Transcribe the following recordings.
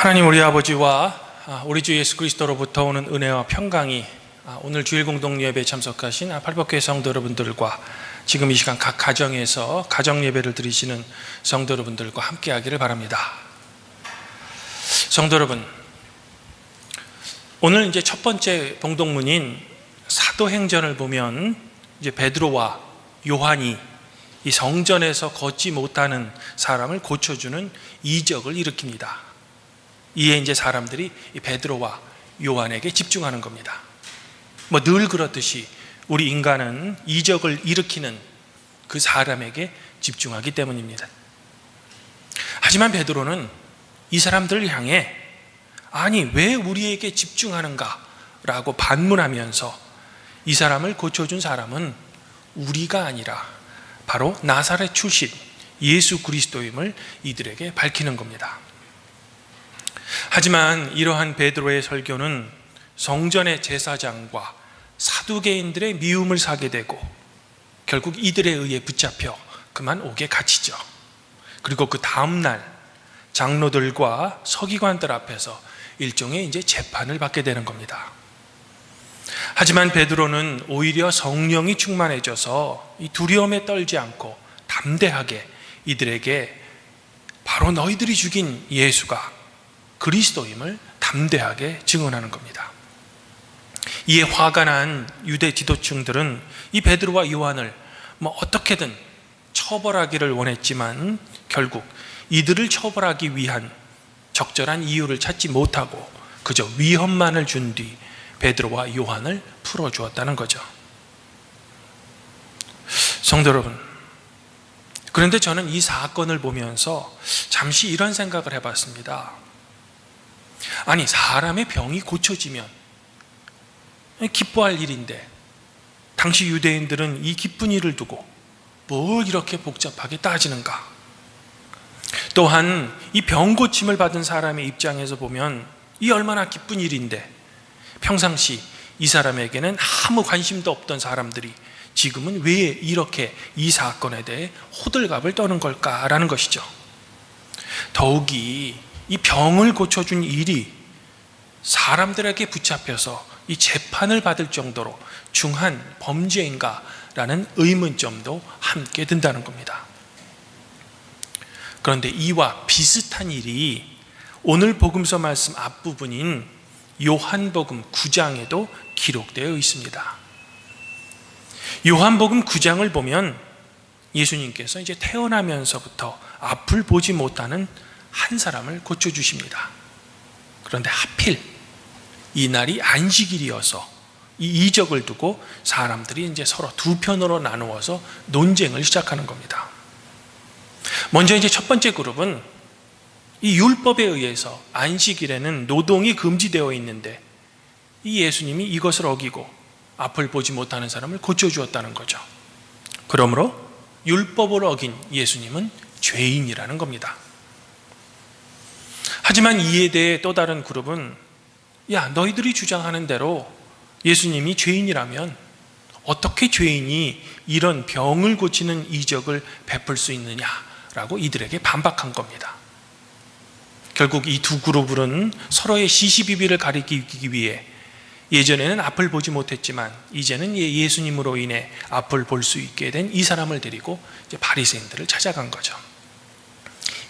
하나님 우리 아버지와 우리 주 예수 그리스도로부터 오는 은혜와 평강이 오늘 주일 공동 예배에 참석하신 팔복교회 성도 여러분들과 지금 이 시간 각 가정에서 가정 예배를 드리시는 성도 여러분들과 함께 하기를 바랍니다. 성도 여러분, 오늘 이제 첫 번째 봉독문인 사도행전을 보면 이제 베드로와 요한이 이 성전에서 걷지 못하는 사람을 고쳐주는 이적을 일으킵니다. 이에 이제 사람들이 베드로와 요한에게 집중하는 겁니다. 늘 그렇듯이 우리 인간은 이적을 일으키는 그 사람에게 집중하기 때문입니다. 하지만 베드로는 이 사람들을 향해 아니 왜 우리에게 집중하는가 라고 반문하면서 이 사람을 고쳐준 사람은 우리가 아니라 바로 나사렛 출신 예수 그리스도임을 이들에게 밝히는 겁니다. 하지만 이러한 베드로의 설교는 성전의 제사장과 사두개인들의 미움을 사게 되고 결국 이들에 의해 붙잡혀 그만 옥에 갇히죠. 그리고 그 다음날 장로들과 서기관들 앞에서 일종의 이제 재판을 받게 되는 겁니다. 하지만 베드로는 오히려 성령이 충만해져서 이 두려움에 떨지 않고 담대하게 이들에게 바로 너희들이 죽인 예수가 그리스도임을 담대하게 증언하는 겁니다. 이에 화가 난 유대 지도층들은 이 베드로와 요한을 어떻게든 처벌하기를 원했지만 결국 이들을 처벌하기 위한 적절한 이유를 찾지 못하고 그저 위협만을 준 뒤 베드로와 요한을 풀어주었다는 거죠. 성도 여러분, 그런데 저는 이 사건을 보면서 잠시 이런 생각을 해봤습니다. 아니, 사람의 병이 고쳐지면 기뻐할 일인데 당시 유대인들은 이 기쁜 일을 두고 뭘 이렇게 복잡하게 따지는가? 또한 이 병 고침을 받은 사람의 입장에서 보면 이 얼마나 기쁜 일인데 평상시 이 사람에게는 아무 관심도 없던 사람들이 지금은 왜 이렇게 이 사건에 대해 호들갑을 떠는 걸까라는 것이죠. 더욱이 이 병을 고쳐준 일이 사람들에게 붙잡혀서 이 재판을 받을 정도로 중한 범죄인가라는 의문점도 함께 든다는 겁니다. 그런데 이와 비슷한 일이 오늘 복음서 말씀 앞부분인 요한복음 9장에도 기록되어 있습니다. 요한복음 9장을 보면 예수님께서 이제 태어나면서부터 앞을 보지 못하는 한 사람을 고쳐주십니다. 그런데 하필 이날이 안식일이어서 이 이적을 두고 사람들이 이제 서로 두 편으로 나누어서 논쟁을 시작하는 겁니다. 먼저 이제 첫 번째 그룹은 이 율법에 의해서 안식일에는 노동이 금지되어 있는데 이 예수님이 이것을 어기고 앞을 보지 못하는 사람을 고쳐주었다는 거죠. 그러므로 율법을 어긴 예수님은 죄인이라는 겁니다. 하지만 이에 대해 또 다른 그룹은 야, 너희들이 주장하는 대로 예수님이 죄인이라면 어떻게 죄인이 이런 병을 고치는 이적을 베풀 수 있느냐라고 이들에게 반박한 겁니다. 결국 이 두 그룹은 서로의 시시비비를 가리키기 위해 예전에는 앞을 보지 못했지만 이제는 예수님으로 인해 앞을 볼 수 있게 된 이 사람을 데리고 이제 바리새인들을 찾아간 거죠.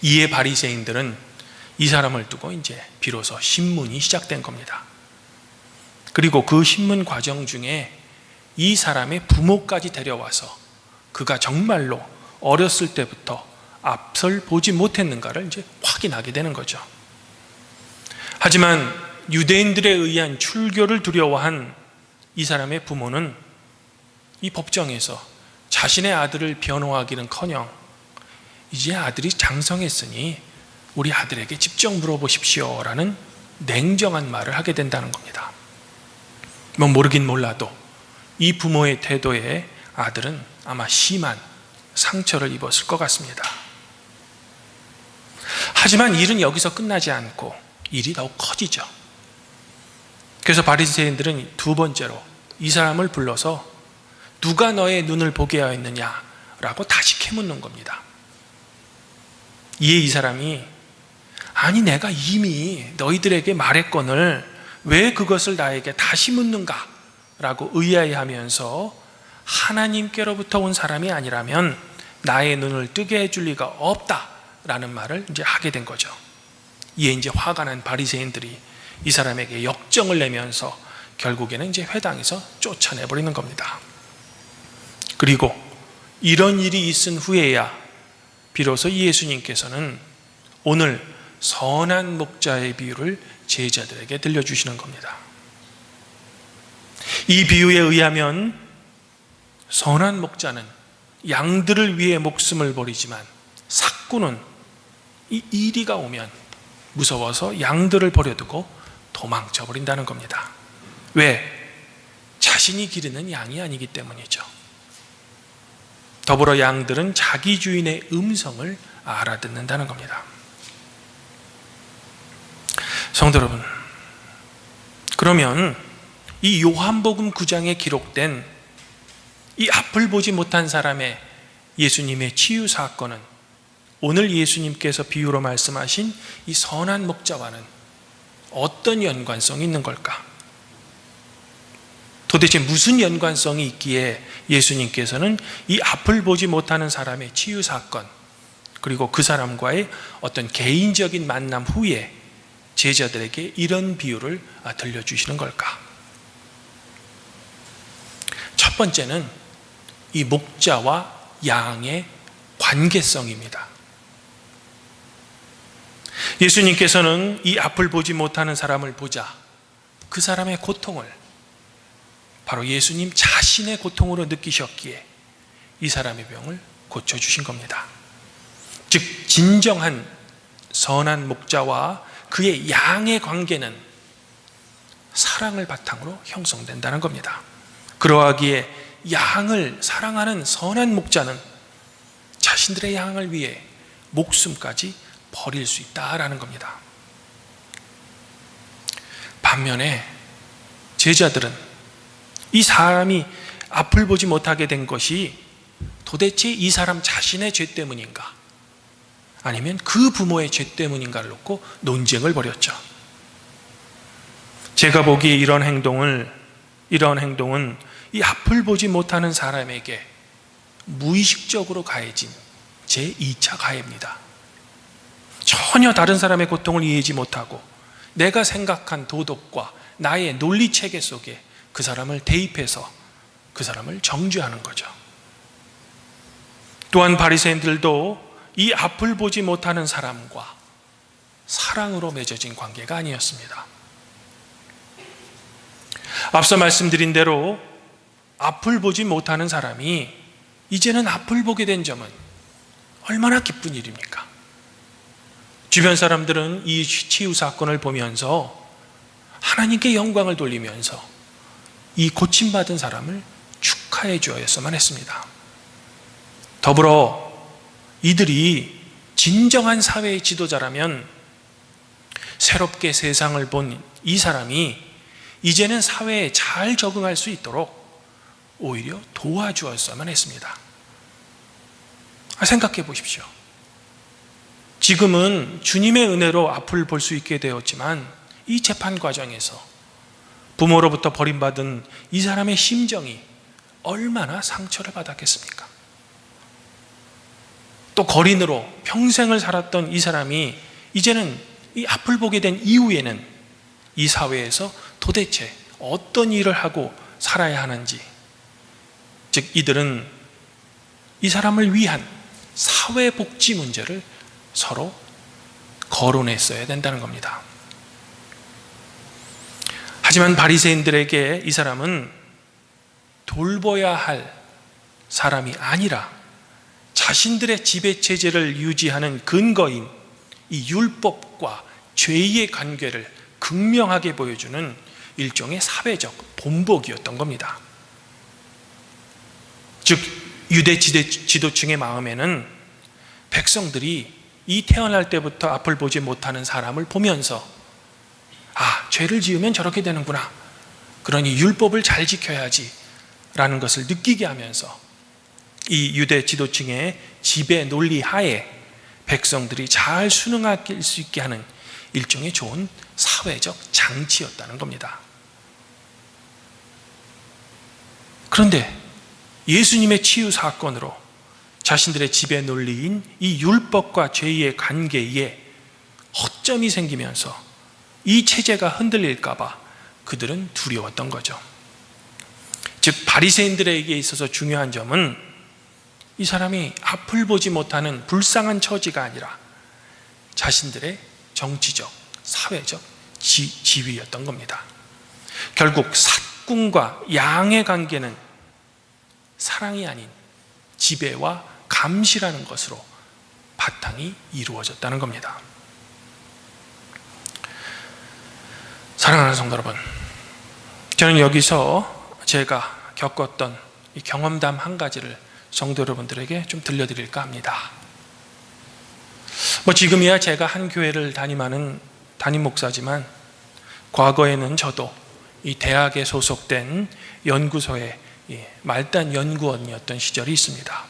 이에 바리새인들은 이 사람을 두고 이제 비로소 신문이 시작된 겁니다. 그리고 그 신문 과정 중에 이 사람의 부모까지 데려와서 그가 정말로 어렸을 때부터 앞을 보지 못했는가를 이제 확인하게 되는 거죠. 하지만 유대인들에 의한 출교를 두려워한 이 사람의 부모는 이 법정에서 자신의 아들을 변호하기는커녕 이제 아들이 장성했으니 우리 아들에게 직접 물어보십시오 라는 냉정한 말을 하게 된다는 겁니다. 모르긴 몰라도 이 부모의 태도에 아들은 아마 심한 상처를 입었을 것 같습니다. 하지만 일은 여기서 끝나지 않고 일이 더욱 커지죠. 그래서 바리새인들은 두 번째로 이 사람을 불러서 누가 너의 눈을 보게 하였느냐라고 다시 캐묻는 겁니다. 이에 이 사람이 아니 내가 이미 너희들에게 말했거늘 왜 그것을 나에게 다시 묻는가? 라고 의아해하면서 하나님께로부터 온 사람이 아니라면 나의 눈을 뜨게 해줄 리가 없다라는 말을 이제 하게 된 거죠. 이에 이제 화가 난 바리새인들이 이 사람에게 역정을 내면서 결국에는 이제 회당에서 쫓아내버리는 겁니다. 그리고 이런 일이 있은 후에야 비로소 예수님께서는 오늘 선한 목자의 비유를 제자들에게 들려주시는 겁니다. 이 비유에 의하면 선한 목자는 양들을 위해 목숨을 버리지만 삭구는 이 이리가 오면 무서워서 양들을 버려두고 도망쳐 버린다는 겁니다. 왜? 자신이 기르는 양이 아니기 때문이죠. 더불어 양들은 자기 주인의 음성을 알아듣는다는 겁니다. 성도 여러분, 그러면 이 요한복음 9장에 기록된 이 앞을 보지 못한 사람의 예수님의 치유 사건은 오늘 예수님께서 비유로 말씀하신 이 선한 목자와는 어떤 연관성이 있는 걸까? 도대체 무슨 연관성이 있기에 예수님께서는 이 앞을 보지 못하는 사람의 치유 사건, 그리고 그 사람과의 어떤 개인적인 만남 후에 제자들에게 이런 비유를 들려주시는 걸까? 첫 번째는 이 목자와 양의 관계성입니다. 예수님께서는 이 앞을 보지 못하는 사람을 보자 그 사람의 고통을 바로 예수님 자신의 고통으로 느끼셨기에 이 사람의 병을 고쳐주신 겁니다. 즉 진정한 선한 목자와 그의 양의 관계는 사랑을 바탕으로 형성된다는 겁니다. 그러하기에 양을 사랑하는 선한 목자는 자신들의 양을 위해 목숨까지 버릴 수 있다라는 겁니다. 반면에 제자들은 이 사람이 앞을 보지 못하게 된 것이 도대체 이 사람 자신의 죄 때문인가, 아니면 그 부모의 죄 때문인가를 놓고 논쟁을 벌였죠. 제가 보기에 이런 행동은 이 앞을 보지 못하는 사람에게 무의식적으로 가해진 제2차 가해입니다. 전혀 다른 사람의 고통을 이해하지 못하고 내가 생각한 도덕과 나의 논리체계 속에 그 사람을 대입해서 그 사람을 정죄하는 거죠. 또한 바리새인들도 이 앞을 보지 못하는 사람과 사랑으로 맺어진 관계가 아니었습니다. 앞서 말씀드린 대로 앞을 보지 못하는 사람이 이제는 앞을 보게 된 점은 얼마나 기쁜 일입니까? 주변 사람들은 이 치유 사건을 보면서 하나님께 영광을 돌리면서 이 고침받은 사람을 축하해 주어야만 했습니다. 더불어 이들이 진정한 사회의 지도자라면 새롭게 세상을 본 이 사람이 이제는 사회에 잘 적응할 수 있도록 오히려 도와주었어야만 했습니다. 생각해 보십시오. 지금은 주님의 은혜로 앞을 볼 수 있게 되었지만 이 재판 과정에서 부모로부터 버림받은 이 사람의 심정이 얼마나 상처를 받았겠습니까? 또 거린으로 평생을 살았던 이 사람이 이제는 이 앞을 보게 된 이후에는 이 사회에서 도대체 어떤 일을 하고 살아야 하는지, 즉 이들은 이 사람을 위한 사회복지 문제를 서로 거론했어야 된다는 겁니다. 하지만 바리새인들에게 이 사람은 돌봐야 할 사람이 아니라 자신들의 지배체제를 유지하는 근거인 이 율법과 죄의 관계를 극명하게 보여주는 일종의 사회적 본보기였던 겁니다. 즉 유대 지도층의 마음에는 백성들이 이 태어날 때부터 앞을 보지 못하는 사람을 보면서 죄를 지으면 저렇게 되는구나, 그러니 율법을 잘 지켜야지 라는 것을 느끼게 하면서 이 유대 지도층의 지배 논리 하에 백성들이 잘 순응할 수 있게 하는 일종의 좋은 사회적 장치였다는 겁니다. 그런데 예수님의 치유 사건으로 자신들의 지배 논리인 이 율법과 죄의 관계에 허점이 생기면서 이 체제가 흔들릴까 봐 그들은 두려웠던 거죠. 즉 바리새인들에게 있어서 중요한 점은 이 사람이 앞을 보지 못하는 불쌍한 처지가 아니라 자신들의 정치적, 사회적 지위였던 겁니다. 결국 사꾼과 양의 관계는 사랑이 아닌 지배와 감시라는 것으로 바탕이 이루어졌다는 겁니다. 사랑하는 성도 여러분, 저는 여기서 제가 겪었던 이 경험담 한 가지를 성도 여러분들에게 좀 들려드릴까 합니다. 지금이야 제가 한 교회를 담임 목사지만 과거에는 저도 이 대학에 소속된 연구소의 말단 연구원이었던 시절이 있습니다.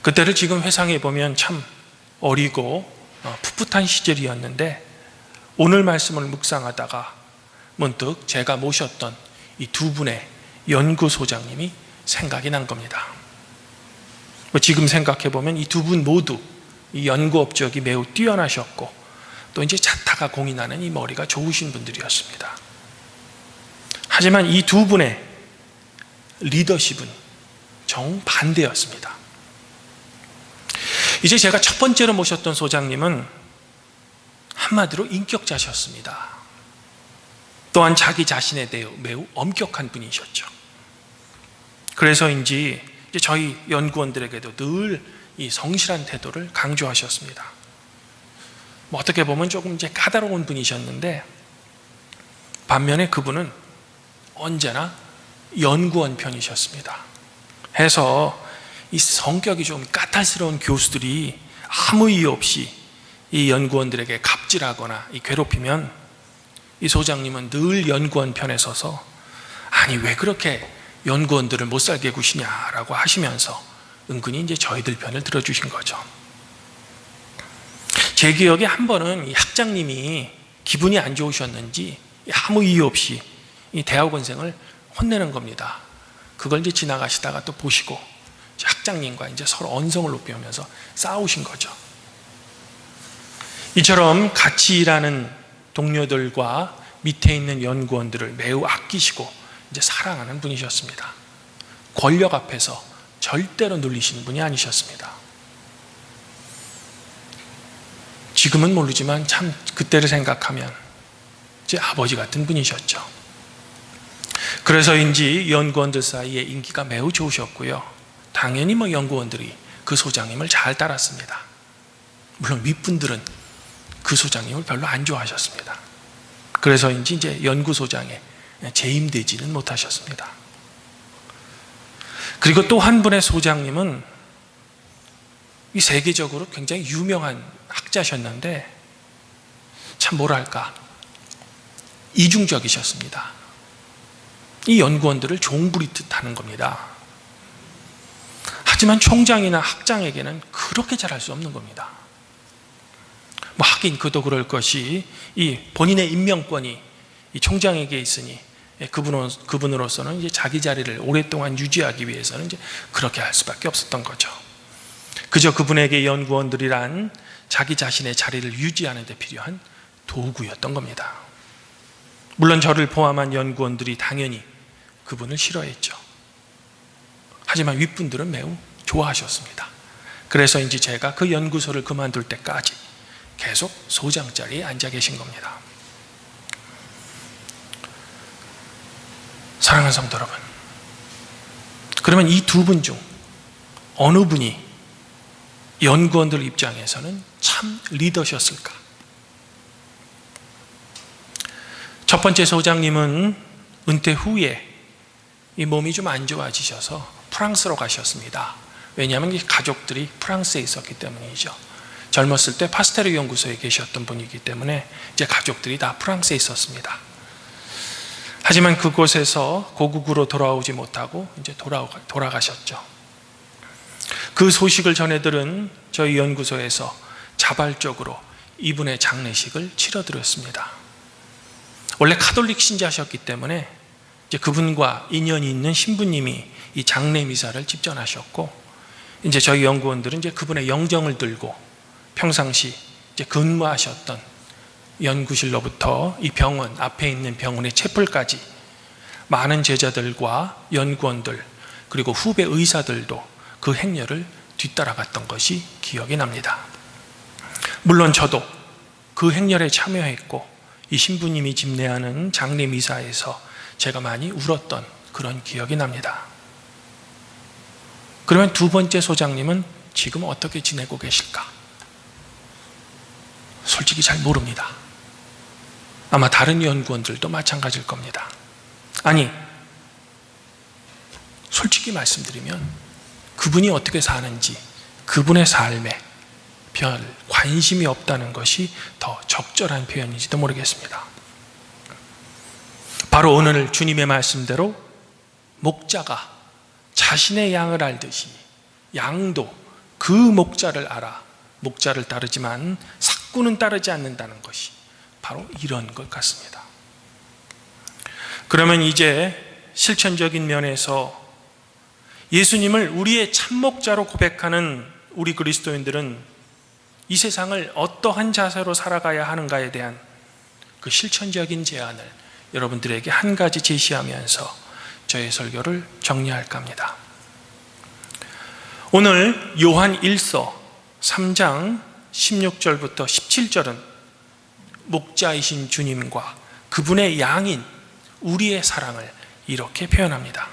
그때를 지금 회상해 보면 참 어리고 풋풋한 시절이었는데 오늘 말씀을 묵상하다가 문득 제가 모셨던 이 두 분의 연구소장님이 생각이 난 겁니다. 지금 생각해 보면 이 두 분 모두 이 연구 업적이 매우 뛰어나셨고 또 이제 자타가 공이 나는 이 머리가 좋으신 분들이었습니다. 하지만 이 두 분의 리더십은 정반대였습니다. 이제 제가 첫 번째로 모셨던 소장님은 한마디로 인격자셨습니다. 또한 자기 자신에 대해 매우 엄격한 분이셨죠. 그래서인지 저희 연구원들에게도 늘 이 성실한 태도를 강조하셨습니다. 어떻게 보면 조금 이제 까다로운 분이셨는데 반면에 그분은 언제나 연구원 편이셨습니다. 해서 이 성격이 좀 까탈스러운 교수들이 아무 이유 없이 이 연구원들에게 갑질하거나 괴롭히면 이 소장님은 늘 연구원 편에 서서 아니 왜 그렇게 연구원들을 못 살게 구시냐라고 하시면서 은근히 이제 저희들 편을 들어주신 거죠. 제 기억에 한 번은 이 학장님이 기분이 안 좋으셨는지 아무 이유 없이 이 대학원생을 혼내는 겁니다. 그걸 이제 지나가시다가 또 보시고 학장님과 이제 서로 언성을 높이면서 싸우신 거죠. 이처럼 같이 일하는 동료들과 밑에 있는 연구원들을 매우 아끼시고 이제 사랑하는 분이셨습니다. 권력 앞에서 절대로 눌리시는 분이 아니셨습니다. 지금은 모르지만 참 그때를 생각하면 제 아버지 같은 분이셨죠. 그래서인지 연구원들 사이에 인기가 매우 좋으셨고요. 당연히 연구원들이 그 소장님을 잘 따랐습니다. 물론 윗분들은 그 소장님을 별로 안 좋아하셨습니다. 그래서인지 이제 연구소장에 재임되지는 못하셨습니다. 그리고 또 한 분의 소장님은 이 세계적으로 굉장히 유명한 학자셨는데 참 뭐랄까 이중적이셨습니다. 이 연구원들을 종부리듯 하는 겁니다. 하지만 총장이나 학장에게는 그렇게 잘할 수 없는 겁니다. 하긴 그도 그럴 것이 이 본인의 임명권이 이 총장에게 있으니 그분으로서는 이제 자기 자리를 오랫동안 유지하기 위해서는 이제 그렇게 할 수밖에 없었던 거죠. 그저 그분에게 연구원들이란 자기 자신의 자리를 유지하는 데 필요한 도구였던 겁니다. 물론 저를 포함한 연구원들이 당연히 그분을 싫어했죠. 하지만 윗분들은 매우 좋아하셨습니다. 그래서인지 제가 그 연구소를 그만둘 때까지 계속 소장 자리에 앉아 계신 겁니다. 사랑하는 성도 여러분, 그러면 이 두 분 중 어느 분이 연구원들 입장에서는 참 리더셨을까? 첫 번째 소장님은 은퇴 후에 이 몸이 좀 안 좋아지셔서 프랑스로 가셨습니다. 왜냐하면 이 가족들이 프랑스에 있었기 때문이죠. 젊었을 때 파스테르 연구소에 계셨던 분이기 때문에 이제 가족들이 다 프랑스에 있었습니다. 하지만 그곳에서 고국으로 돌아오지 못하고 이제 돌아가셨죠. 그 소식을 전해 들은 저희 연구소에서 자발적으로 이분의 장례식을 치러드렸습니다. 원래 카톨릭 신자셨기 때문에 이제 그분과 인연이 있는 신부님이 이 장례 미사를 집전하셨고, 이제 저희 연구원들은 이제 그분의 영정을 들고 평상시 이제 근무하셨던 연구실로부터 이 병원 앞에 있는 병원의 채플까지 많은 제자들과 연구원들 그리고 후배 의사들도 그 행렬을 뒤따라갔던 것이 기억이 납니다. 물론 저도 그 행렬에 참여했고 이 신부님이 집례하는 장례 미사에서 제가 많이 울었던 그런 기억이 납니다. 그러면 두 번째 소장님은 지금 어떻게 지내고 계실까? 솔직히 잘 모릅니다. 아마 다른 연구원들도 마찬가지일 겁니다. 아니, 솔직히 말씀드리면 그분이 어떻게 사는지 그분의 삶에 별 관심이 없다는 것이 더 적절한 표현인지도 모르겠습니다. 바로 오늘 주님의 말씀대로 목자가 자신의 양을 알듯이 양도 그 목자를 알아 목자를 따르지만 삭구는 따르지 않는다는 것이 바로 이런 것 같습니다. 그러면 이제 실천적인 면에서 예수님을 우리의 참목자로 고백하는 우리 그리스도인들은 이 세상을 어떠한 자세로 살아가야 하는가에 대한 그 실천적인 제안을 여러분들에게 한 가지 제시하면서 저의 설교를 정리할까 합니다. 오늘 요한 1서 3장 16절부터 17절은 목자이신 주님과 그분의 양인 우리의 사랑을 이렇게 표현합니다.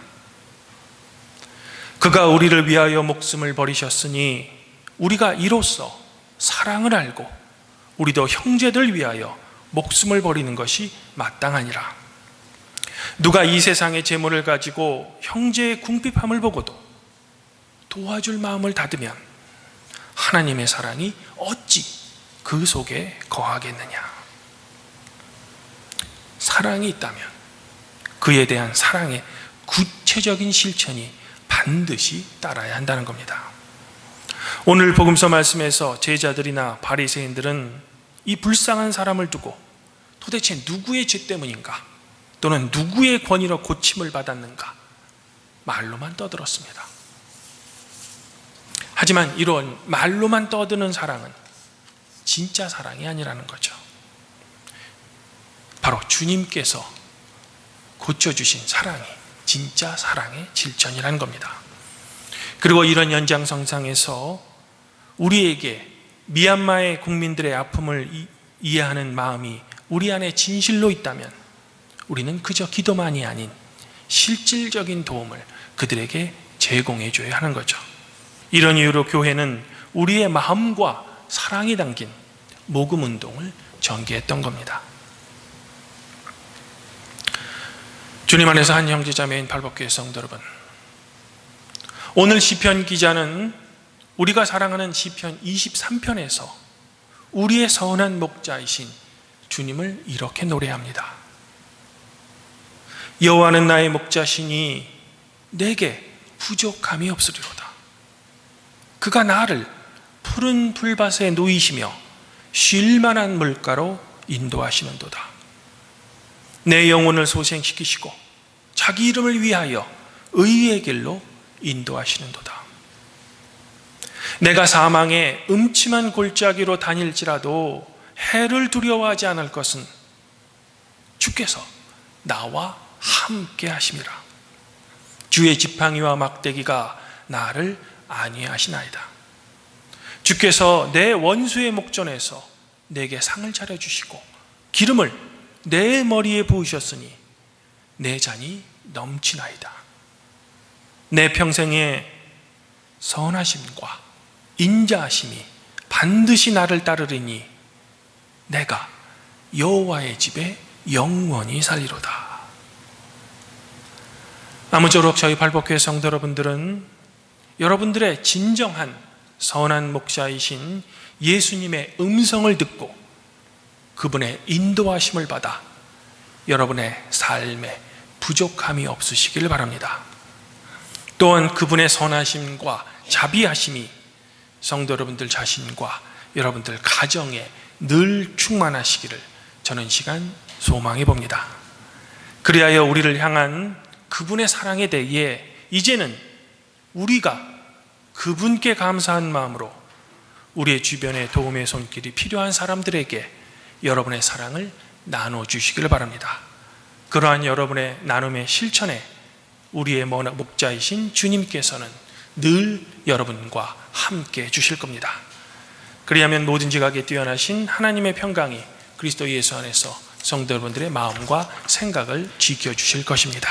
그가 우리를 위하여 목숨을 버리셨으니 우리가 이로써 사랑을 알고 우리도 형제들 위하여 목숨을 버리는 것이 마땅하니라. 누가 이 세상의 재물을 가지고 형제의 궁핍함을 보고도 도와줄 마음을 닫으면 하나님의 사랑이 어찌 그 속에 거하겠느냐. 사랑이 있다면 그에 대한 사랑의 구체적인 실천이 반드시 따라야 한다는 겁니다. 오늘 복음서 말씀에서 제자들이나 바리새인들은 이 불쌍한 사람을 두고 도대체 누구의 죄 때문인가 또는 누구의 권위로 고침을 받았는가 말로만 떠들었습니다. 하지만 이런 말로만 떠드는 사랑은 진짜 사랑이 아니라는 거죠. 바로 주님께서 고쳐주신 사랑이 진짜 사랑의 실천이라는 겁니다. 그리고 이런 연장선상에서 우리에게 미얀마의 국민들의 아픔을 이해하는 마음이 우리 안에 진실로 있다면 우리는 그저 기도만이 아닌 실질적인 도움을 그들에게 제공해 줘야 하는 거죠. 이런 이유로 교회는 우리의 마음과 사랑이 담긴 모금 운동을 전개했던 겁니다. 주님 안에서 한 형제자매인 발복교회 성도 여러분, 오늘 시편 기자는 우리가 사랑하는 시편 23편에서 우리의 선한 목자이신 주님을 이렇게 노래합니다. 여호와는 나의 목자시니 내게 부족함이 없으리로다. 그가 나를 푸른 풀밭에 누이시며 쉴 만한 물가로 인도하시는도다. 내 영혼을 소생시키시고 자기 이름을 위하여 의의 길로 인도하시는도다. 내가 사망의 음침한 골짜기로 다닐지라도 해를 두려워하지 않을 것은 주께서 나와 함께 하심이라. 주의 지팡이와 막대기가 나를 안위하시나이다. 주께서 내 원수의 목전에서 내게 상을 차려주시고 기름을 내 머리에 부으셨으니 내 잔이 넘치나이다. 내 평생의 선하심과 인자하심이 반드시 나를 따르리니 내가 여호와의 집에 영원히 살리로다. 아무쪼록 저희 발복교회 성도 여러분들은 여러분들의 진정한 선한 목자이신 예수님의 음성을 듣고 그분의 인도하심을 받아 여러분의 삶에 부족함이 없으시길 바랍니다. 또한 그분의 선하심과 자비하심이 성도 여러분들 자신과 여러분들 가정에 늘 충만하시기를 저는 시간 소망해 봅니다. 그리하여 우리를 향한 그분의 사랑에 대해 이제는 우리가 그분께 감사한 마음으로 우리의 주변에 도움의 손길이 필요한 사람들에게 여러분의 사랑을 나눠주시기를 바랍니다. 그러한 여러분의 나눔의 실천에 우리의 목자이신 주님께서는 늘 여러분과 함께 해주실 겁니다. 그리하면 뭐든지 가게 뛰어나신 하나님의 평강이 그리스도 예수 안에서 성도 여러분들의 마음과 생각을 지켜주실 것입니다.